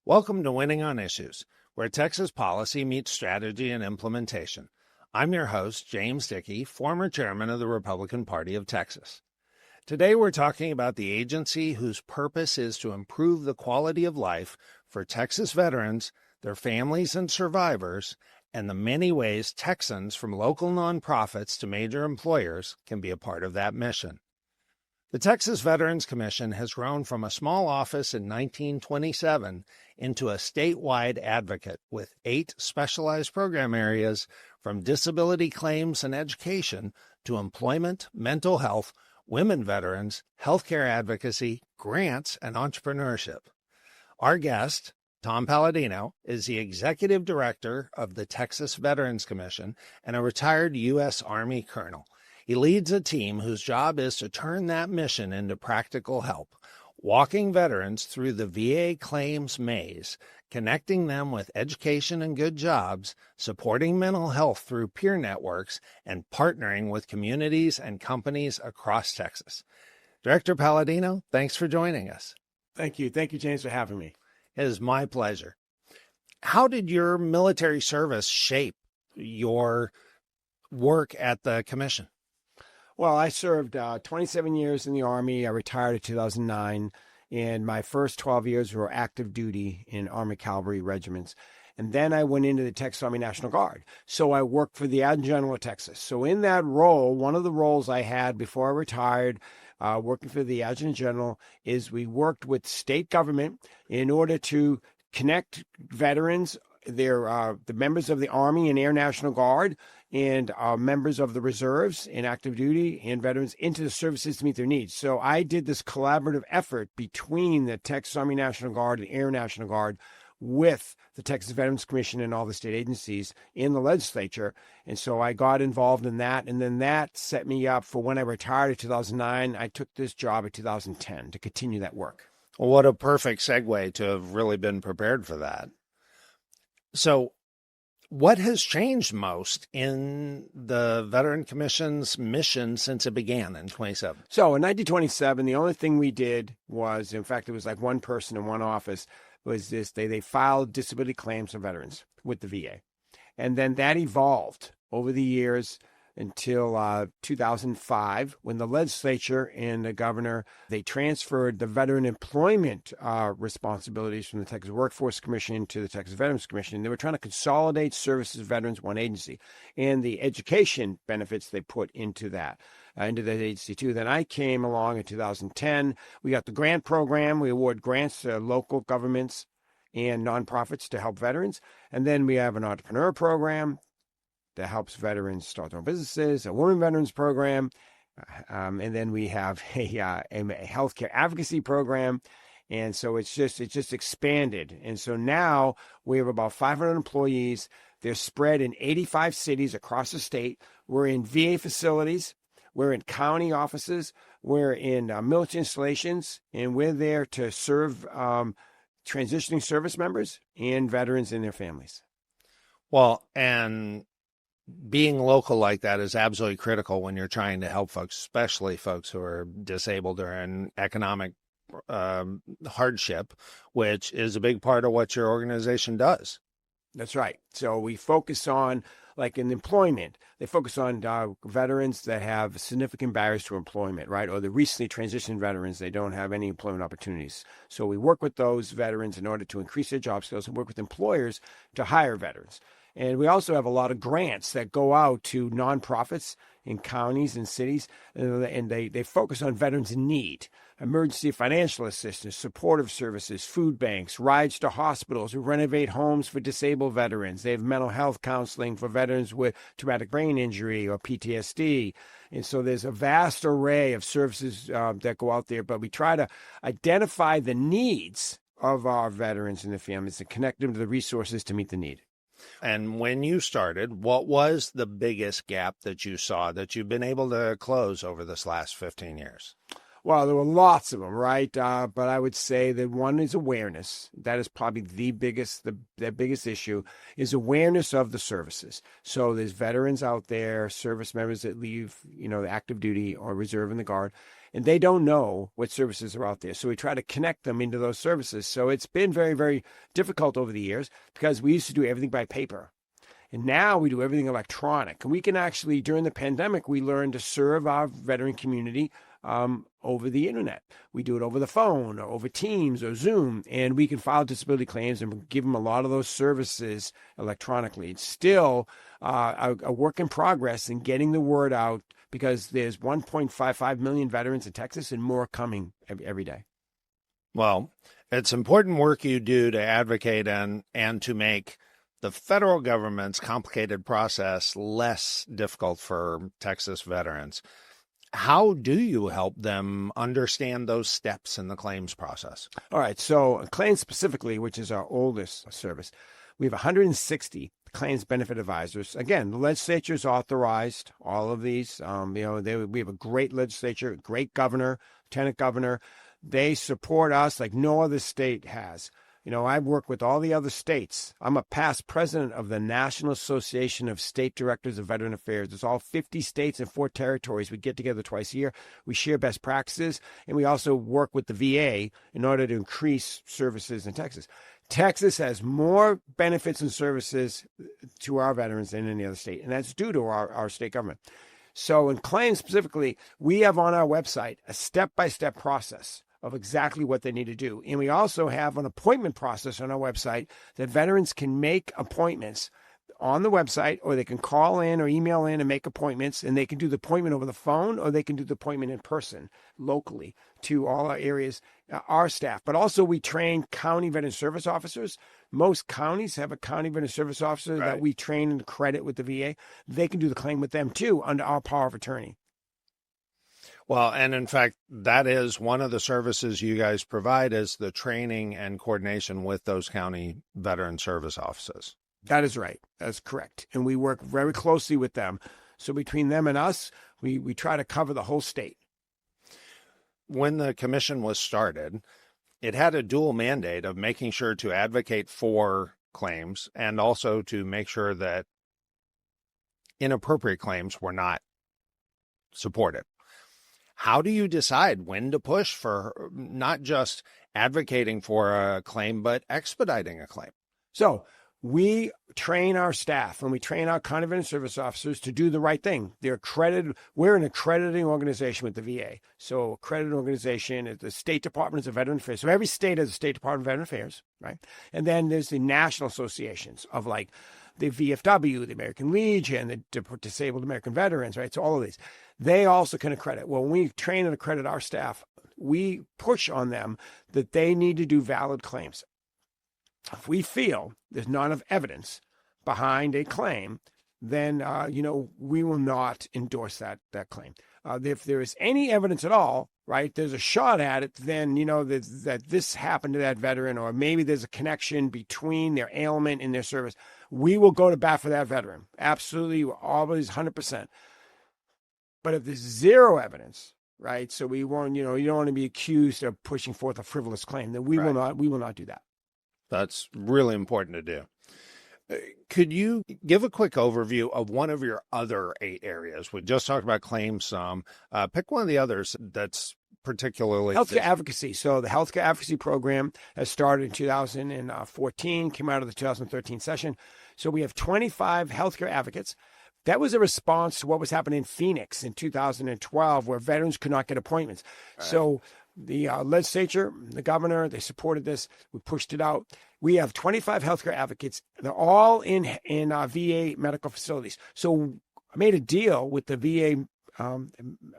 Welcome to Winning on Issues, where Texas policy meets strategy and implementation. I'm your host, James Dickey, former chairman of the Republican Party of Texas. Today we're talking about the agency whose purpose is to improve the quality of life for Texas veterans, their families and survivors, and the many ways Texans from local nonprofits to major employers can be a part of that mission. The Texas Veterans Commission has grown from a small office in 1927 into a statewide advocate with 8 specialized program areas from disability claims and education to employment, mental health, women veterans, healthcare advocacy, grants, and entrepreneurship. Our guest, Tom Palladino, is the executive director of the Texas Veterans Commission and a retired U.S. Army colonel. He leads a team whose job is to turn that mission into practical help, walking veterans through the VA claims maze, connecting them with education and good jobs, supporting mental health through peer networks, and partnering with communities and companies across Texas. Director Palladino, thanks for joining us. Thank you. Thank you, James, for having me. It is my pleasure. How did your military service shape your work at the commission? Well, I served 27 years in the Army. I retired in 2009, and my first 12 years were active duty in Army Cavalry regiments. And then I went into the Texas Army National Guard. So I worked for the Adjutant General of Texas. So in that role, one of the roles I had before I retired, working for the Adjutant General, is we worked with state government in order to connect veterans, the members of the Army and Air National Guard, and members of the reserves in active duty and veterans into the services to meet their needs. So I did this collaborative effort between the Texas Army National Guard and Air National Guard with the Texas Veterans Commission and all the state agencies in the legislature. And so I got involved in that. And then that set me up for when I retired in 2009. I took this job in 2010 to continue that work. Well, what a perfect segue to have really been prepared for that. So what has changed most in the Veteran Commission's mission since it began in 27? So in 1927, the only thing we did was, in fact, it was like one person in one office, was this: they filed disability claims for veterans with the VA. And then that evolved over the years until 2005, when the legislature and the governor, they transferred the veteran employment responsibilities from the Texas Workforce Commission to the Texas Veterans Commission. They were trying to consolidate services veterans, one agency, and the education benefits they put into that agency too. Then I came along in 2010. We got the grant program. We award grants to local governments and nonprofits to help veterans. And then we have an entrepreneur program that helps veterans start their own businesses, a women veterans program, and then we have a healthcare advocacy program. And so it's just expanded. And so now we have about 500 employees. They're spread in 85 cities across the state. We're in VA facilities. We're in county offices. We're in military installations, and we're there to serve transitioning service members and veterans and their families. Well, and being local like that is absolutely critical when you're trying to help folks, especially folks who are disabled or in economic hardship, which is a big part of what your organization does. That's right. So we focus on, like in employment, they focus on veterans that have significant barriers to employment, right? Or the recently transitioned veterans, they don't have any employment opportunities. So we work with those veterans in order to increase their job skills and work with employers to hire veterans. And we also have a lot of grants that go out to nonprofits in counties and cities, and they focus on veterans in need: emergency financial assistance, supportive services, food banks, rides to hospitals, who renovate homes for disabled veterans. They have mental health counseling for veterans with traumatic brain injury or PTSD. And so there's a vast array of services that go out there, but we try to identify the needs of our veterans and their families and connect them to the resources to meet the need. And when you started, what was the biggest gap that you saw that you've been able to close over this last 15 years? Well, there were lots of them, right? But I would say that one is awareness. That is probably the biggest issue, is awareness of the services. So there's veterans out there, service members that leave, active duty or reserve in the Guard, and they don't know what services are out there. So we try to connect them into those services. So it's been very, very difficult over the years because we used to do everything by paper. And now we do everything electronic. And we can actually, during the pandemic, we learned to serve our veteran community over the internet. We do it over the phone or over Teams or Zoom, and we can file disability claims and give them a lot of those services electronically. It's still a work in progress in getting the word out because there's 1.55 million veterans in Texas and more coming every day. Well, it's important work you do to advocate and to make the federal government's complicated process less difficult for Texas veterans. How do you help them understand those steps in the claims process? All right. So claims specifically, which is our oldest service, we have 160 claims benefit advisors. Again, the legislature's authorized all of these. We have a great legislature, great governor, lieutenant governor. They support us like no other state has. I've worked with all the other states. I'm a past president of the National Association of State Directors of Veteran Affairs. It's all 50 states and 4 territories. We get together twice a year. We share best practices, and we also work with the VA in order to increase services in Texas. Texas has more benefits and services to our veterans than any other state, and that's due to our state government. So in claims specifically, we have on our website a step-by-step process of exactly what they need to do. And we also have an appointment process on our website that veterans can make appointments on the website, or they can call in or email in and make appointments, and they can do the appointment over the phone, or they can do the appointment in person locally to all our areas, our staff. But also we train county veteran service officers. Most counties have a county veteran service officer that we train and credit with the VA. They can do the claim with them too under our power of attorney. Well, and in fact, that is one of the services you guys provide is the training and coordination with those county veteran service offices. That is right. That's correct. And we work very closely with them. So between them and us, we try to cover the whole state. When the commission was started, it had a dual mandate of making sure to advocate for claims and also to make sure that inappropriate claims were not supported. How do you decide when to push for not just advocating for a claim, but expediting a claim? So we train our staff and we train our county veteran service officers to do the right thing. They're accredited. We're an accrediting organization with the VA. So accredited organization is the State Department of Veteran Affairs. So every state has a State Department of Veteran Affairs, right? And then there's the national associations of like the VFW, the American Legion, the Disabled American Veterans, right? So all of these. They also can accredit. Well, when we train and accredit our staff, we push on them that they need to do valid claims. If we feel there's not enough evidence behind a claim, then, we will not endorse that claim. If there is any evidence at all, right, there's a shot at it, then, that this happened to that veteran, or maybe there's a connection between their ailment and their service, we will go to bat for that veteran. Absolutely, always 100%. But if there's zero evidence, right, so we won't, you don't want to be accused of pushing forth a frivolous claim, then we will not do that. That's really important to do. Could you give a quick overview of one of your other 8 areas? We just talked about claims some. Pick one of the others that's particularly... Healthcare advocacy. So the healthcare advocacy program has started in 2014, came out of the 2013 session. So we have 25 healthcare advocates. That was a response to what was happening in Phoenix in 2012, where veterans could not get appointments. Right. So the legislature, the governor, they supported this. We pushed it out. We have 25 healthcare advocates. They're all in VA medical facilities. So I made a deal with the VA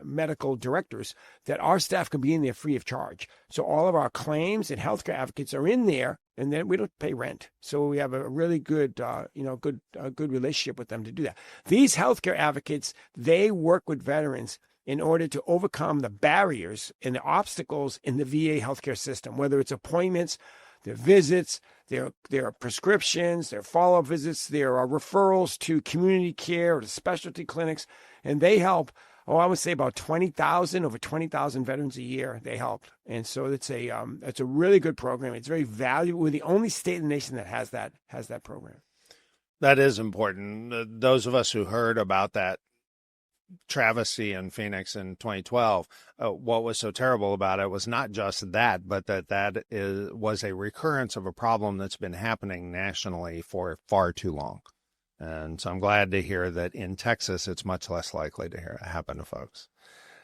medical directors that our staff can be in there free of charge. So all of our claims and healthcare advocates are in there, and then we don't pay rent. So we have a really good, good relationship with them to do that. These healthcare advocates, they work with veterans in order to overcome the barriers and the obstacles in the VA healthcare system, whether it's appointments, their visits, their prescriptions, their follow-up visits, their referrals to community care or to specialty clinics, and they help. I would say about 20,000, over 20,000 veterans a year. They help, and so it's a really good program. It's very valuable. We're the only state in the nation that has that program. That is important. Those of us who heard about that travesty in Phoenix in 2012, what was so terrible about it was not just that, but was a recurrence of a problem that's been happening nationally for far too long. And so I'm glad to hear that in Texas, it's much less likely to happen to folks.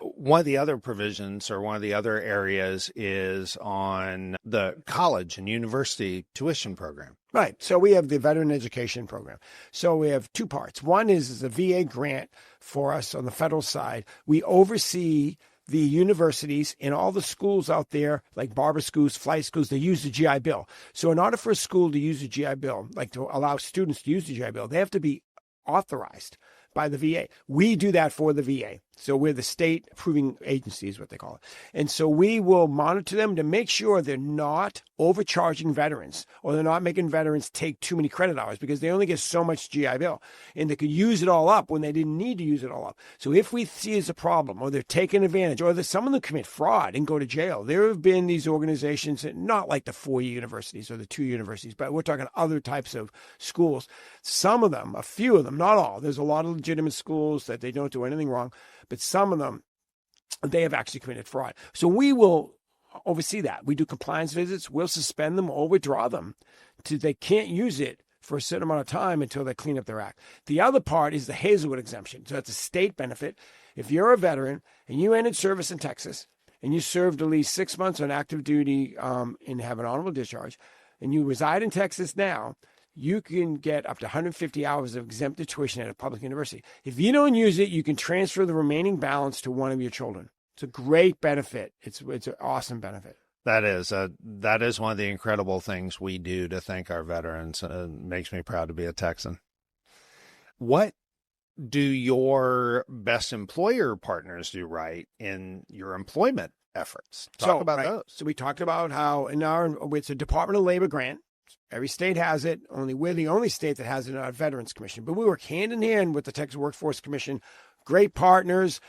One of the other provisions or one of the other areas is on the college and university tuition program. Right. So we have the veteran education program. So we have two parts. One is a VA grant for us on the federal side. We oversee the universities and all the schools out there, like barber schools, flight schools, they use the GI Bill. So in order for a school to use the GI Bill, like to allow students to use the GI Bill, they have to be authorized by the VA. We do that for the VA. So we're the state approving agency is what they call it. And so we will monitor them to make sure they're not overcharging veterans or they're not making veterans take too many credit hours because they only get so much GI Bill and they could use it all up when they didn't need to use it all up. So if we see it's a problem or they're taking advantage or some of them commit fraud and go to jail, there have been these organizations, not like the 4-year universities or the 2 universities, but we're talking other types of schools. Some of them, a few of them, not all. There's a lot of legitimate schools that they don't do anything wrong. But some of them, they have actually committed fraud. So we will oversee that. We do compliance visits. We'll suspend them or withdraw them. They can't use it for a certain amount of time until they clean up their act. The other part is the Hazlewood exemption. So that's a state benefit. If you're a veteran and you entered service in Texas and you served at least 6 months on active duty and have an honorable discharge, and you reside in Texas now, you can get up to 150 hours of exempted tuition at a public university. If you don't use it, you can transfer the remaining balance to one of your children. It's a great benefit. It's an awesome benefit. That is one of the incredible things we do to thank our veterans. It makes me proud to be a Texan. What do your best employer partners do right in your employment efforts? Talk about those. So we talked about how it's a Department of Labor grant. Every state has it. We're the only state that has it in our Veterans Commission. But we work hand in hand with the Texas Workforce Commission. Great partners.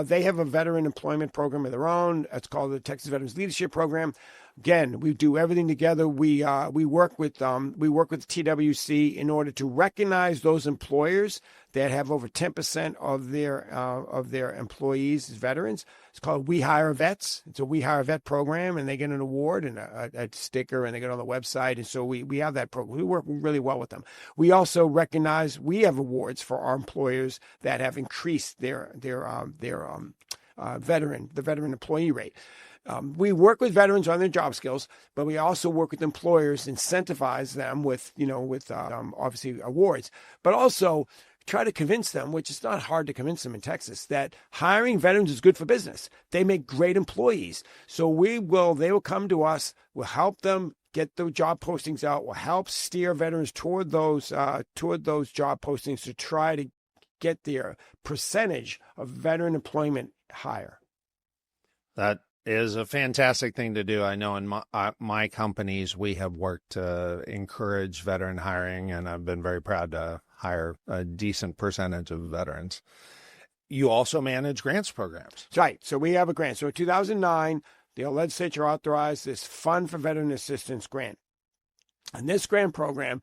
They have a veteran employment program of their own. It's called the Texas Veterans Leadership Program. Again, we do everything together. We work with TWC in order to recognize those employers that have over 10% of their employees as veterans. It's called We Hire Vets. It's a We Hire Vet program, and they get an award and a sticker, and they get on the website. And so we have that program. We work really well with them. We also recognize we have awards for our employers that have increased their veteran employee rate. We work with veterans on their job skills, but we also work with employers, incentivize them with obviously awards, but also try to convince them, which is not hard to convince them in Texas, that hiring veterans is good for business. They make great employees. So they will come to us, we'll help them get the job postings out, we'll help steer veterans toward those job postings to try to get their percentage of veteran employment higher. That is a fantastic thing to do. I know in my companies, we have worked to encourage veteran hiring, and I've been very proud to hire a decent percentage of veterans. You also manage grants programs. Right. So we have a grant. So in 2009, the legislature authorized this Fund for Veteran Assistance grant. And this grant program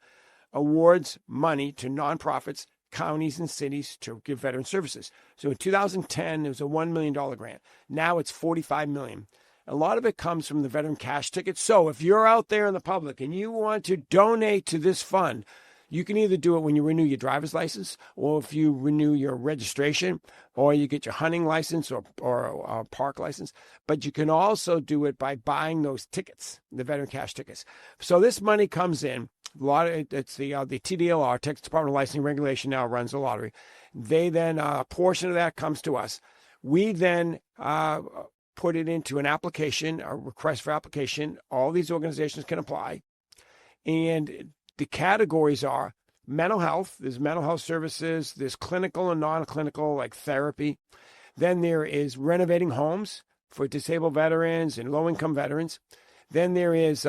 awards money to nonprofits, counties, and cities to give veteran services. So in 2010, it was a $1 million grant. Now it's $45 million. A lot of it comes from the veteran cash ticket. So if you're out there in the public and you want to donate to this fund, you can either do it when you renew your driver's license, or if you renew your registration, or you get your hunting license or park license. But you can also do it by buying those tickets, the veteran cash tickets. So this money comes in. It's the TDLR, Texas Department of Licensing and Regulation, now runs the lottery. They then, a portion of that comes to us. We then put it into an application, a request for application. All these organizations can apply. And the categories are mental health. There's mental health services. There's clinical and non-clinical, like therapy. Then there is renovating homes for disabled veterans and low-income veterans. Then there's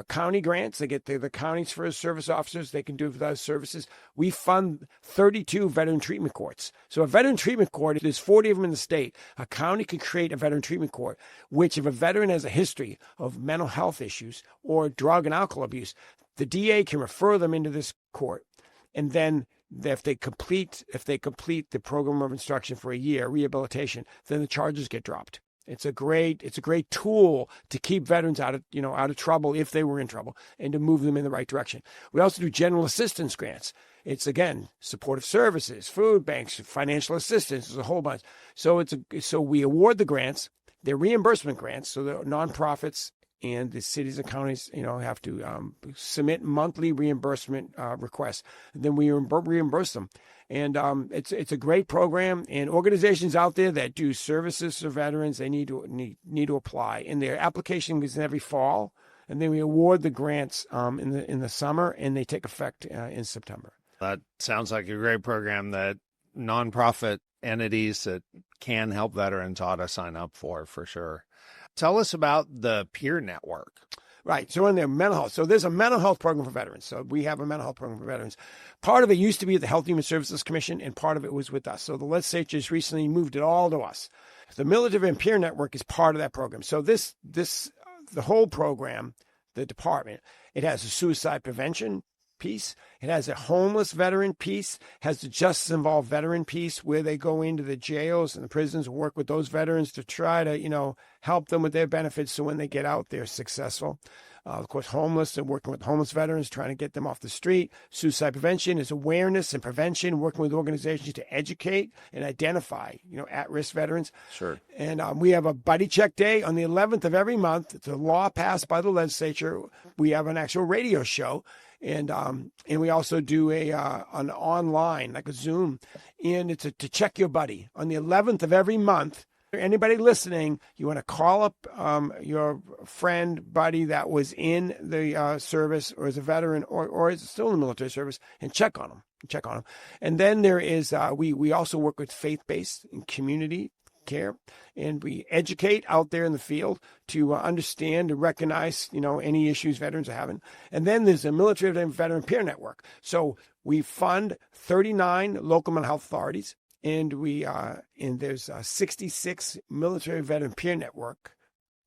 county grants. They get the counties for service officers. They can do those services. We fund 32 veteran treatment courts. So a veteran treatment court, there's 40 of them in the state. A county can create a veteran treatment court, which if a veteran has a history of mental health issues or drug and alcohol abuse, the DA can refer them into this court. And then if they complete the program of instruction for a year, rehabilitation, then the charges get dropped. It's a great tool to keep veterans out of trouble if they were in trouble, and to move them in the right direction. We also do general assistance grants. It's, again, supportive services, food banks, financial assistance. There's a whole bunch. So we award the grants. They're reimbursement grants. So the nonprofits and the cities and counties, have to submit monthly reimbursement requests. And then we reimburse them. And it's a great program. And organizations out there that do services for veterans, they need to apply. And their application is every fall. And then we award the grants in the summer, and they take effect in September. That sounds like a great program that nonprofit entities that can help veterans ought to sign up for sure. Tell us about the peer network. Right. So in their mental health. So there's a mental health program for veterans. So we have a mental health program for veterans. Part of it used to be at the Health and Human Services Commission, and part of it was with us. So the legislature just recently moved it all to us. The Military and Peer Network is part of that program. So the whole program, the department, it has a suicide prevention piece. It has a homeless veteran piece, has the justice involved veteran piece, where they go into the jails and the prisons and work with those veterans to try to, help them with their benefits so when they get out, they're successful. Of course, homeless and working with homeless veterans, trying to get them off the street. Suicide prevention is awareness and prevention, working with organizations to educate and identify, at-risk veterans. Sure. And we have a buddy check day on the 11th of every month. It's a law passed by the legislature. We have an actual radio show. And we also do an online, like a Zoom, and it's to check your buddy on the 11th of every month. Anybody listening, you want to call up your friend, buddy that was in the service, or is a veteran, or is still in the military service, and check on them. And then there is we also work with faith-based and community care, and we educate out there in the field to understand and recognize any issues veterans are having. And then there's a military veteran peer network. So we fund 39 local mental health authorities, and there's 66 military veteran peer network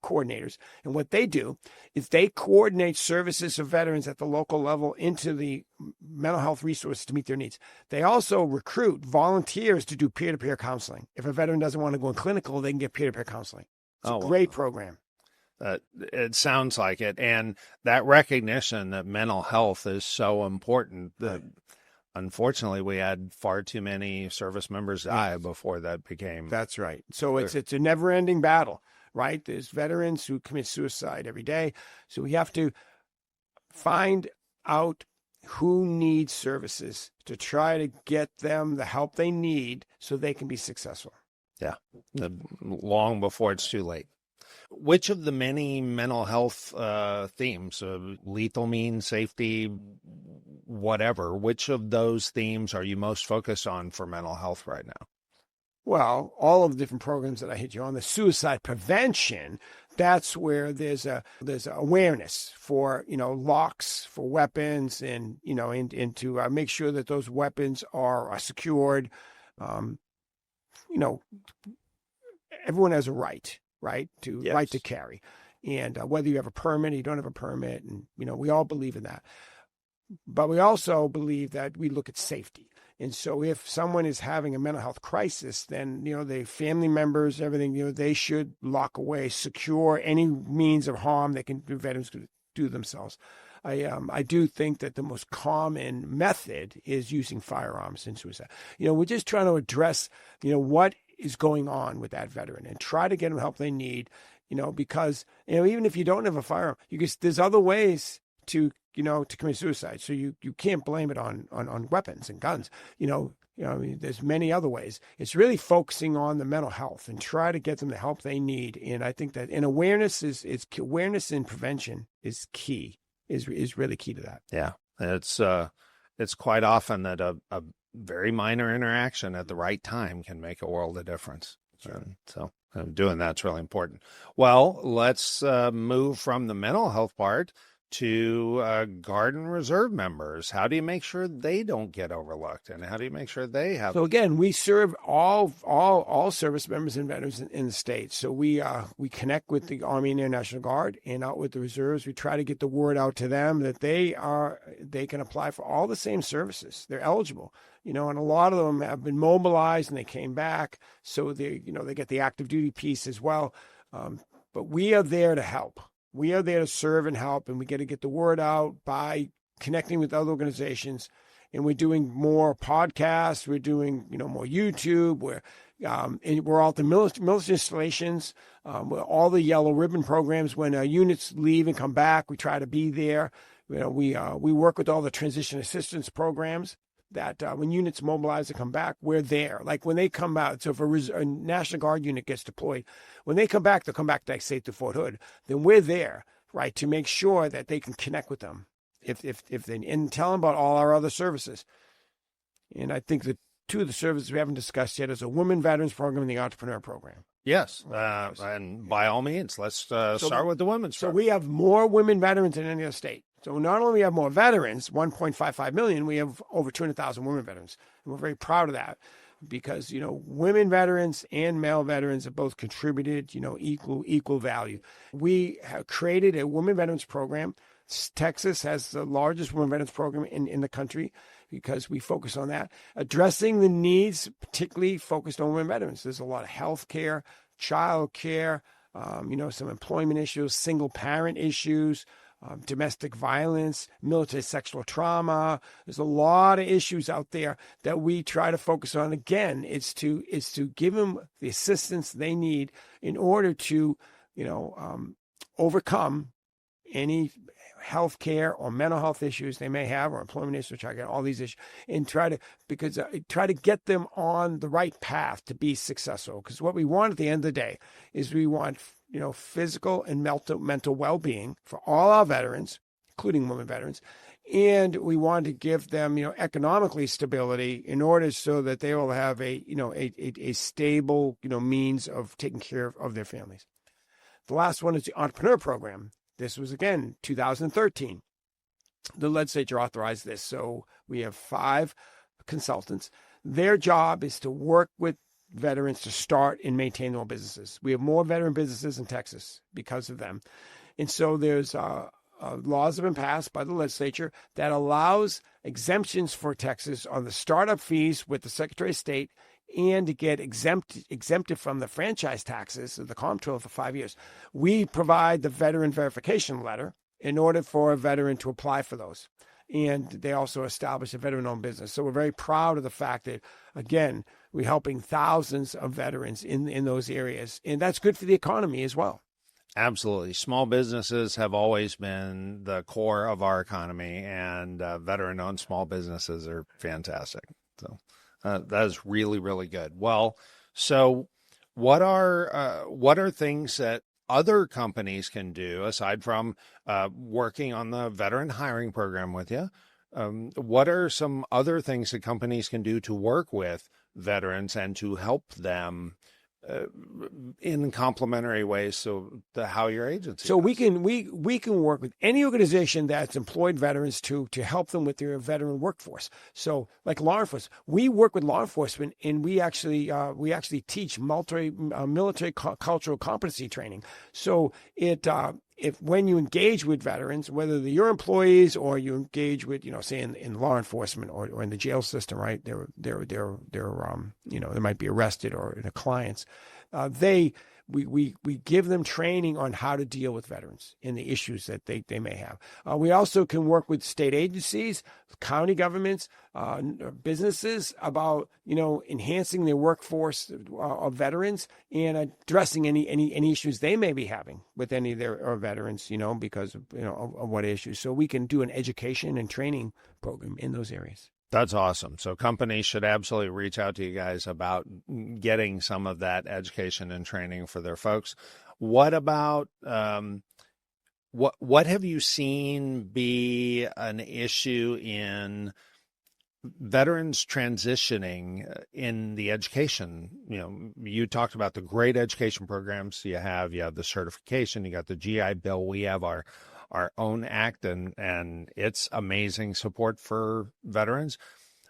coordinators. And what they do is they coordinate services for veterans at the local level into the mental health resources to meet their needs. They also recruit volunteers to do peer-to-peer counseling. If a veteran doesn't want to go in clinical, they can get peer-to-peer counseling. It's a great program. It sounds like it. And that recognition that mental health is so important. Unfortunately, we had far too many service members die before that became. That's right. So it's a never-ending battle. Right? There's veterans who commit suicide every day. So we have to find out who needs services to try to get them the help they need so they can be successful. Yeah, long before it's too late. Which of the many mental health themes, lethal means, safety, whatever, which of those themes are you most focused on for mental health right now? Well, all of the different programs that I hit you on, the suicide prevention, that's where there's awareness for, locks for weapons, and, and to make sure that those weapons are secured. Everyone has a right to carry. And whether you have a permit or you don't have a permit, and, we all believe in that. But we also believe that we look at safety. And so if someone is having a mental health crisis, then, the family members, everything, they should lock away, secure any means of harm that veterans can do themselves. I do think that the most common method is using firearms in suicide. We're just trying to address, what is going on with that veteran and try to get them help they need, because, even if you don't have a firearm, there's other ways to commit suicide. So you can't blame it on weapons and guns. There's many other ways. It's really focusing on the mental health and try to get them the help they need. And I think that awareness and prevention is key, is really key to that. Yeah. It's quite often that a very minor interaction at the right time can make a world of difference. Sure. So doing that's really important. Well, let's move from the mental health part to Guard and Reserve members? How do you make sure they don't get overlooked, and how do you make sure they have? So again, we serve all service members and veterans in the state. So we connect with the Army and Air National Guard and out with the reserves. We try to get the word out to them that they can apply for all the same services. They're eligible, and a lot of them have been mobilized and they came back. So they get the active duty piece as well. But we are there to help. We are there to serve and help, and we got to get the word out by connecting with other organizations. And we're doing more podcasts. We're doing, more YouTube. We're all at the military installations, all the yellow ribbon programs. When units leave and come back, we try to be there. We work with all the transition assistance programs that when units mobilize and come back, we're there. Like when they come out, so if a National Guard unit gets deployed, when they come back, they'll come back, like, say, to Fort Hood. Then we're there, right, to make sure that they can connect with them. If they, and tell them about all our other services. And I think that two of the services we haven't discussed yet is a Women Veterans Program and the Entrepreneur Program. Yes, and by all means, let's start with the women's program. So we have more women veterans than any other state. So not only we have more veterans, 1.55 million, we have over 200,000 women veterans. And we're very proud of that because, women veterans and male veterans have both contributed, equal value. We have created a Women Veterans Program. Texas has the largest women veterans program in the country because we focus on that, addressing the needs, particularly focused on women veterans. There's a lot of health care, child care, some employment issues, single parent issues, domestic violence, military sexual trauma. There's a lot of issues out there that we try to focus on. Again, it's to give them the assistance they need in order to, overcome any health care or mental health issues they may have, or employment issues, try to get all these issues, and try to get them on the right path to be successful. Because what we want at the end of the day is we want, physical and mental well-being for all our veterans, including women veterans, and we want to give them, economically stability in order so that they will have a stable, means of taking care of their families. The last one is the Entrepreneur Program. This was, again, 2013. The legislature authorized this. So we have 5 consultants. Their job is to work with veterans to start and maintain their own businesses. We have more veteran businesses in Texas because of them. And so there's laws have been passed by the legislature that allows exemptions for Texas on the startup fees with the Secretary of State and to get exempted from the franchise taxes of the comptroller for 5 years. We provide the veteran verification letter in order for a veteran to apply for those. And they also establish a veteran-owned business. So we're very proud of the fact that, again, we're helping thousands of veterans in those areas. And that's good for the economy as well. Absolutely. Small businesses have always been the core of our economy, and veteran-owned small businesses are fantastic. So that is really, really good. Well, so what are things that other companies can do aside from working on the veteran hiring program with you? What are some other things that companies can do to work with veterans and to help them in complementary ways? So how your agency so does. we can work with any organization that's employed veterans to help them with their veteran workforce. So like law enforcement, we work with law enforcement, and we actually teach military cultural competency training. So if when you engage with veterans, whether they're your employees or you engage with, say in law enforcement or in the jail system, right? They're they might be arrested, or the clients, we give them training on how to deal with veterans and the issues that they may have. We also can work with state agencies, county governments, businesses about, enhancing their workforce of veterans and addressing any issues they may be having with any of their veterans, because of what issues. So we can do an education and training program in those areas. That's awesome. So companies should absolutely reach out to you guys about getting some of that education and training for their folks. What about what have you seen be an issue in veterans transitioning in the education? You talked about the great education programs you have the certification, you got the GI Bill, we have our our own act and its amazing support for veterans.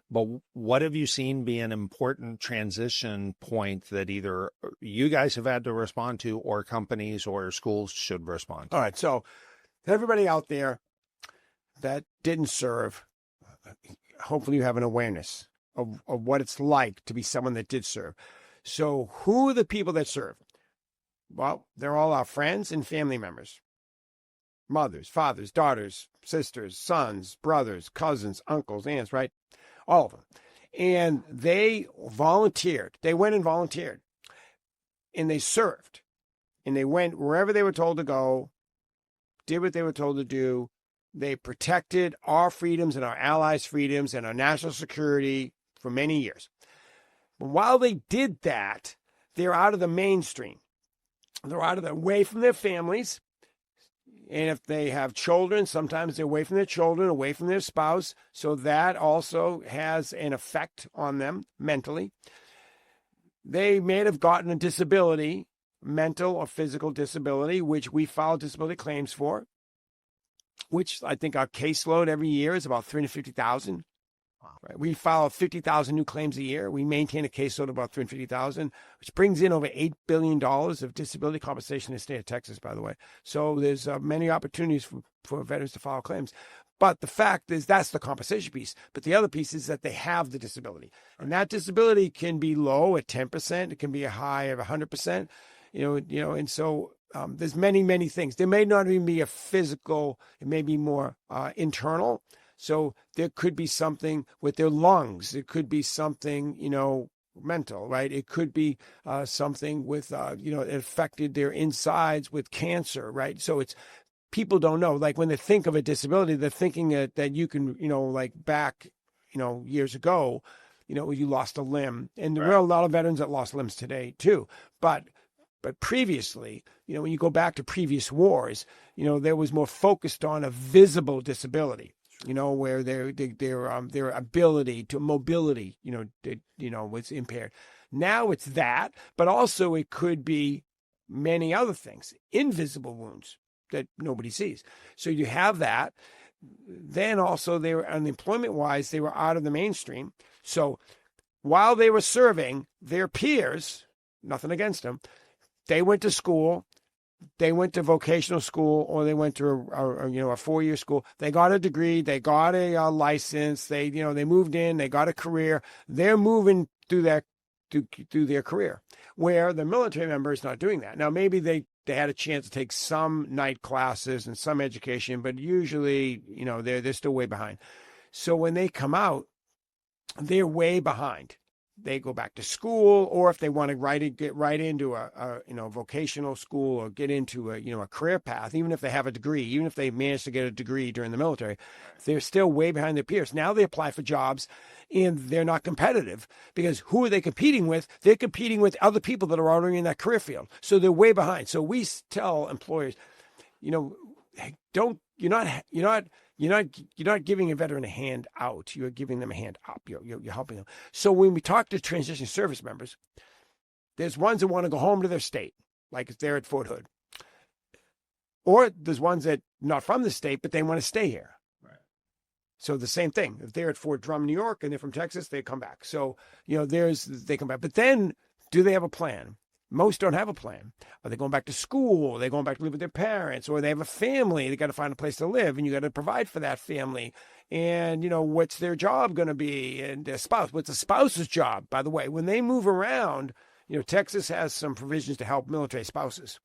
But what have you seen be an important transition point that either you guys have had to respond to or companies or schools should respond to? All right. So everybody out there that didn't serve, hopefully you have an awareness of what it's like to be someone that did serve. So who are the people that serve? Well, they're all our friends and family members. Mothers, fathers, daughters, sisters, sons, brothers, cousins, uncles, aunts, right? All of them. And they volunteered. They went and volunteered. And they served. And they went wherever they were told to go, did what they were told to do. They protected our freedoms and our allies' freedoms and our national security for many years. But while they did that, they're out of the mainstream. They're away from their families. And if they have children, sometimes they're away from their children, away from their spouse. So that also has an effect on them mentally. They may have gotten a disability, mental or physical disability, which we file disability claims for, which I think our caseload every year is about 350,000. Right. We file 50,000 new claims a year. We maintain a caseload of about 350,000, which brings in over $8 billion of disability compensation in the state of Texas, by the way. So there's many opportunities for veterans to file claims. But the fact is that's the compensation piece. But the other piece is that they have the disability. And that disability can be low at 10%. It can be a high of 100%. And so there's many, many things. There may not even be a physical. It may be more internal. So there could be something with their lungs. It could be something, mental, right? It could be something with, it affected their insides with cancer, right? So it's, people don't know. Like when they think of a disability, they're thinking that you can, like back, years ago, you lost a limb. And there are a lot of veterans that lost limbs today too. But previously, when you go back to previous wars, there was more focused on a visible disability. Where their ability to mobility, was impaired. Now it's that, but also it could be many other things, invisible wounds that nobody sees. So you have that. Then also they were, unemployment-wise, they were out of the mainstream. So while they were serving, their peers, nothing against them, they went to school. They went to vocational school or they went to a 4-year school. They got a degree. They got a license. They moved in. They got a career. They're moving through their career, where the military member is not doing that. Now, maybe they had a chance to take some night classes and some education, but usually, they're still way behind. So when they come out, they're way behind. They go back to school, or if they want to get right into a vocational school or get into a career path, even if they have a degree, even if they managed to get a degree during the military, they're still way behind their peers. Now they apply for jobs and they're not competitive because who are they competing with? They're competing with other people that are already in that career field. So they're way behind. So we tell employers, you're not giving a veteran a hand out. You're giving them a hand up. You're helping them. So when we talk to transition service members, there's ones that want to go home to their state, like if they're at Fort Hood. Or there's ones that not from the state, but they want to stay here. Right. So the same thing. If they're at Fort Drum, New York, and they're from Texas, they come back. So, they come back. But then, do they have a plan? Most don't have a plan. Are they going back to school? Are they going back to live with their parents? Or they have a family. They got to find a place to live, and you got to provide for that family. And, what's their job going to be? And their spouse. What's the spouse's job? By the way, when they move around, Texas has some provisions to help military spouses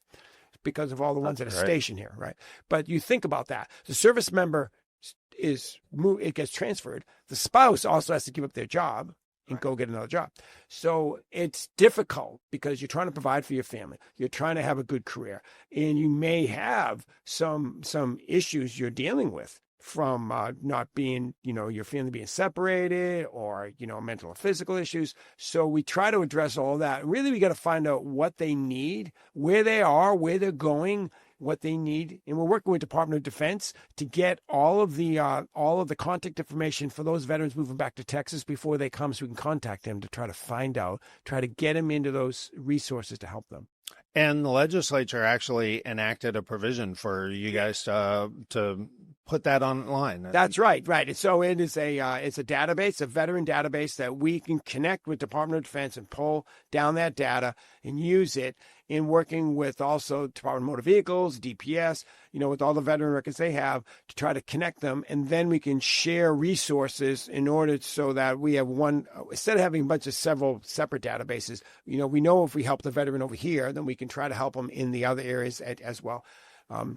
because of all the ones that are stationed here, right? But you think about that. The service member it gets transferred. The spouse also has to give up their job and go get another job. So it's difficult because you're trying to provide for your family. You're trying to have a good career. And you may have some issues you're dealing with from not being, your family being separated or, mental or physical issues. So we try to address all that. Really, we got to find out what they need, where they are, where they're going, what they need. And we're working with Department of Defense to get all of the contact information for those veterans moving back to Texas before they come, so we can contact them to try to find out, try to get them into those resources to help them. And the legislature actually enacted a provision for you guys to put that online. That's right. So it is it's a database, a veteran database that we can connect with Department of Defense and pull down that data and use it in working with also Department of Motor Vehicles, DPS, with all the veteran records they have to try to connect them. And then we can share resources in order so that we have one, instead of having a bunch of several separate databases, we know if we help the veteran over here, then we can try to help them in the other areas as well.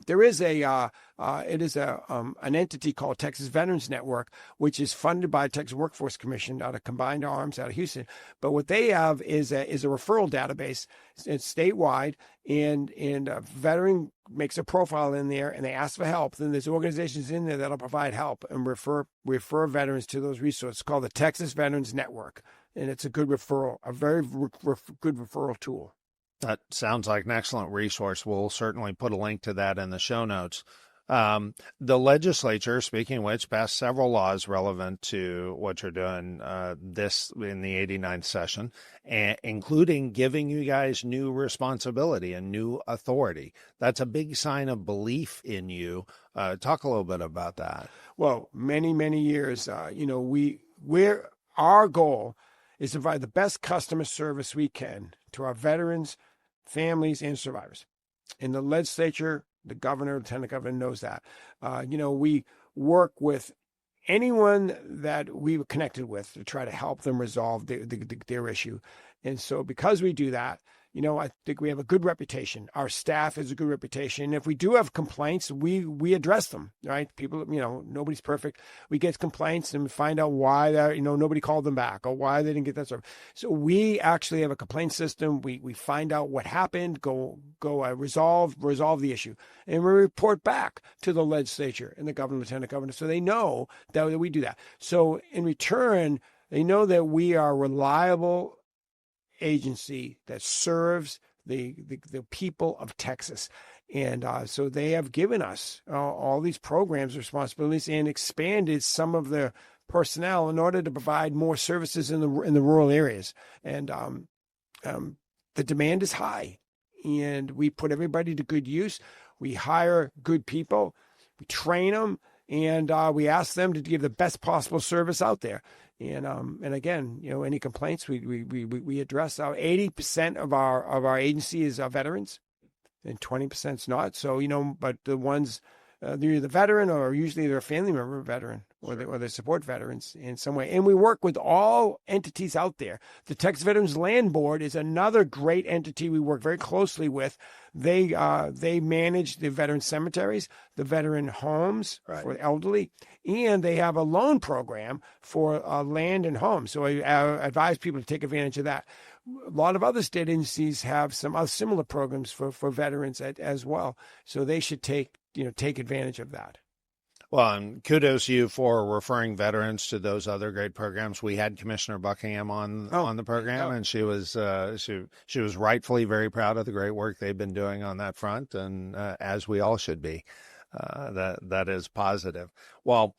There is an entity called Texas Veterans Network, which is funded by the Texas Workforce Commission out of Combined Arms out of Houston. But what they have is a referral database. It's statewide, and a veteran makes a profile in there, and they ask for help. Then there's organizations in there that'll provide help and refer veterans to those resources. It's called the Texas Veterans Network, and it's a good referral, a very good referral tool. That sounds like an excellent resource. We'll certainly put a link to that in the show notes. The legislature, speaking of which, passed several laws relevant to what you're doing this in the 89th session, including giving you guys new responsibility and new authority. That's a big sign of belief in you. Talk a little bit about that. Well, many, many years, our goal is to provide the best customer service we can to our veterans, families, and survivors. In the legislature, the governor, lieutenant governor knows that. We work with anyone that we were connected with to try to help them resolve their issue. And so because we do that, I think we have a good reputation. Our staff has a good reputation. If we do have complaints, we address them, right? People, nobody's perfect. We get complaints and find out why that, nobody called them back or why they didn't get that service. So we actually have a complaint system. We find out what happened, resolve the issue, and we report back to the legislature and the governor, lieutenant governor, so they know that we do that. So in return, they know that we are reliable agency that serves the people of Texas. And so they have given us all these programs, responsibilities, and expanded some of the personnel in order to provide more services in the rural areas. And the demand is high, and we put everybody to good use. We hire good people, we train them, and we ask them to give the best possible service out there. And again, any complaints we address. 80% of our agency is veterans, and 20% is not. So but the ones they're either veteran or usually they're a family member of a veteran, or they support veterans in some way. And we work with all entities out there. The Texas Veterans Land Board is another great entity we work very closely with. They manage the veteran cemeteries, the veteran homes for the elderly, and they have a loan program for land and homes. So I advise people to take advantage of that. A lot of other state agencies have some other similar programs for veterans as well. So they should take advantage of that. Well, and kudos to you for referring veterans to those other great programs. We had Commissioner Buckingham on the program, and she was rightfully very proud of the great work they've been doing on that front, and as we all should be. That is positive. Well,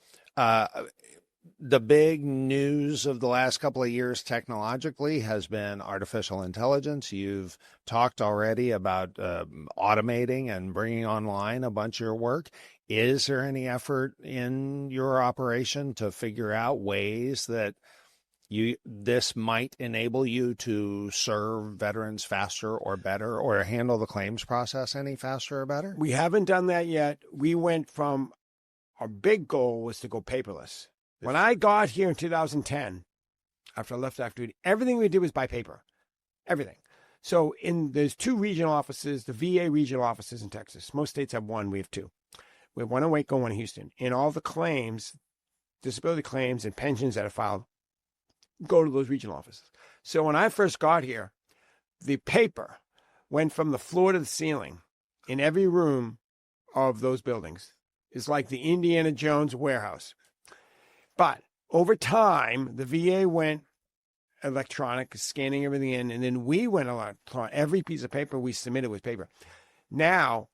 the big news of the last couple of years technologically has been artificial intelligence. You've talked already about automating and bringing online a bunch of your work. Is there any effort in your operation to figure out ways that this might enable you to serve veterans faster or better, or handle the claims process any faster or better? We haven't done that yet. We went from, our big goal was to go paperless. When I got here in 2010, after I left active duty, everything we did was by paper. Everything. So there's two regional offices, the VA regional offices in Texas. Most states have one. We have two. We have one in Waco, one in Houston. And all the claims, disability claims and pensions that are filed, go to those regional offices. So when I first got here, the paper went from the floor to the ceiling in every room of those buildings. It's like the Indiana Jones warehouse. But over time, the VA went electronic, scanning everything in, and then we went electronic. Every piece of paper we submitted was paper. Now,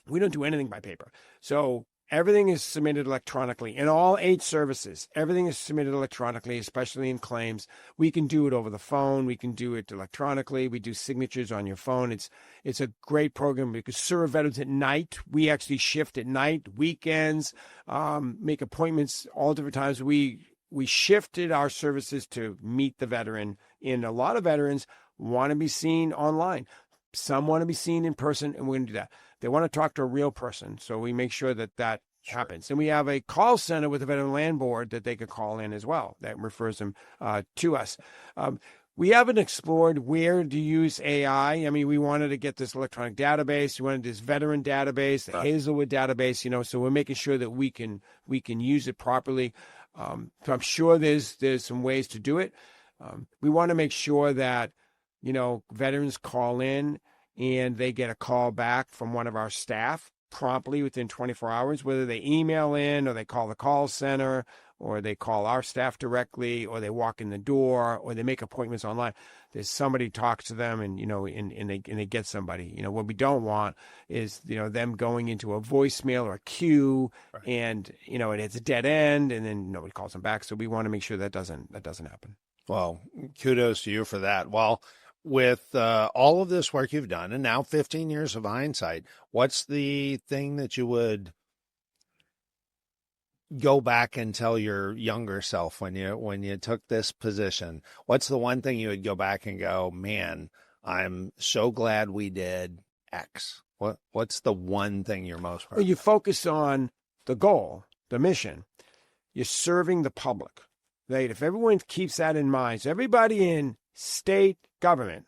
we don't do anything by paper. So everything is submitted electronically. In all 8 services, everything is submitted electronically, especially in claims. We can do it over the phone. We can do it electronically. We do signatures on your phone. It's a great program. We can serve veterans at night. We actually shift at night, weekends, make appointments all different times. We shifted our services to meet the veteran. And a lot of veterans want to be seen online. Some want to be seen in person, and we're going to do that. They want to talk to a real person, so we make sure that happens. And we have a call center with the Veteran Land Board that they could call in as well. That refers them to us. We haven't explored where to use AI. I mean, we wanted to get this electronic database. We wanted this veteran database, the Hazlewood database, so we're making sure that we can use it properly. So I'm sure there's some ways to do it. We want to make sure that, veterans call in and they get a call back from one of our staff promptly within 24 hours, whether they email in or they call the call center or they call our staff directly or they walk in the door or they make appointments online. There's somebody talks to them and they get somebody. What we don't want is, them going into a voicemail or a queue, right, and, it's a dead end and then nobody calls them back. So we want to make sure that doesn't happen. Well, kudos to you for that. Well, with all of this work you've done and now 15 years of hindsight, what's the thing that you would go back and tell your younger self when you took this position? What's the one thing you would go back and go, man, I'm so glad we did X? What's the one thing you're most proud of? Well, you focus on the goal, the mission. You're serving the public. Right? If everyone keeps that in mind, so everybody in state government,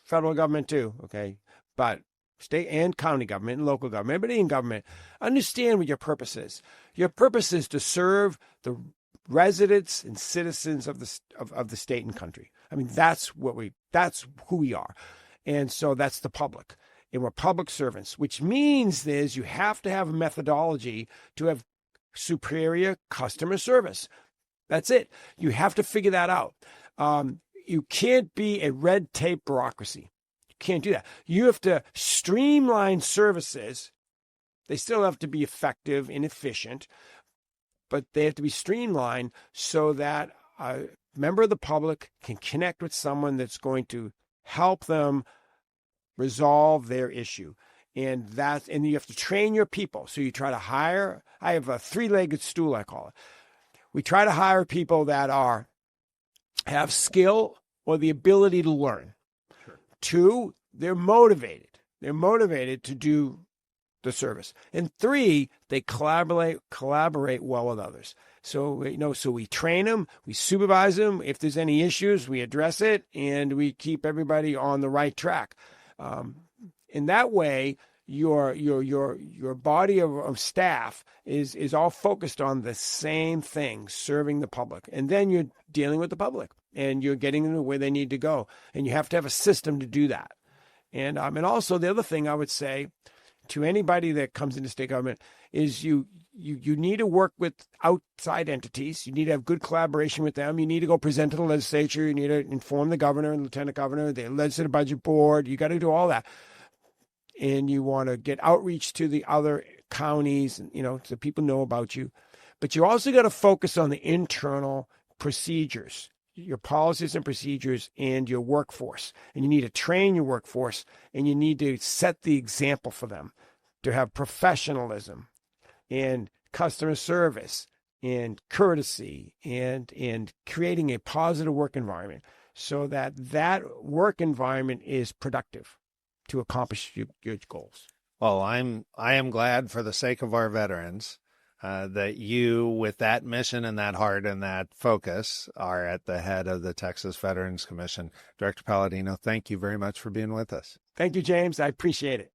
federal government too, okay, but state and county government and local government, everybody in government, understand what your purpose is. Your purpose is to serve the residents and citizens of the state and country. I mean, that's who we are. And so that's the public. And we're public servants, which means you have to have a methodology to have superior customer service. That's it. You have to figure that out. You can't be a red tape bureaucracy. You can't do that. You have to streamline services. They still have to be effective and efficient, but they have to be streamlined so that a member of the public can connect with someone that's going to help them resolve their issue. And you have to train your people. So you try to hire. I have a 3-legged stool, I call it. We try to hire people that have skill or the ability to learn. Sure. 2, they're motivated. They're motivated to do the service. And 3, they collaborate well with others. So, so we train them, we supervise them. If there's any issues, we address it, and we keep everybody on the right track. In that way, your body of staff is all focused on the same thing, serving the public. And then you're dealing with the public and you're getting them to where they need to go. And you have to have a system to do that. And also the other thing I would say to anybody that comes into state government is you need to work with outside entities. You need to have good collaboration with them. You need to go present to the legislature. You need to inform the governor and lieutenant governor, the legislative budget board. You got to do all that. And you want to get outreach to the other counties, so people know about you. But you also got to focus on the internal procedures, your policies and procedures, and your workforce. And you need to train your workforce, and you need to set the example for them to have professionalism and customer service and courtesy and creating a positive work environment so that work environment is productive to accomplish your goals. Well, I am glad for the sake of our veterans that you, with that mission and that heart and that focus, are at the head of the Texas Veterans Commission. Director Palladino, thank you very much for being with us. Thank you, James. I appreciate it.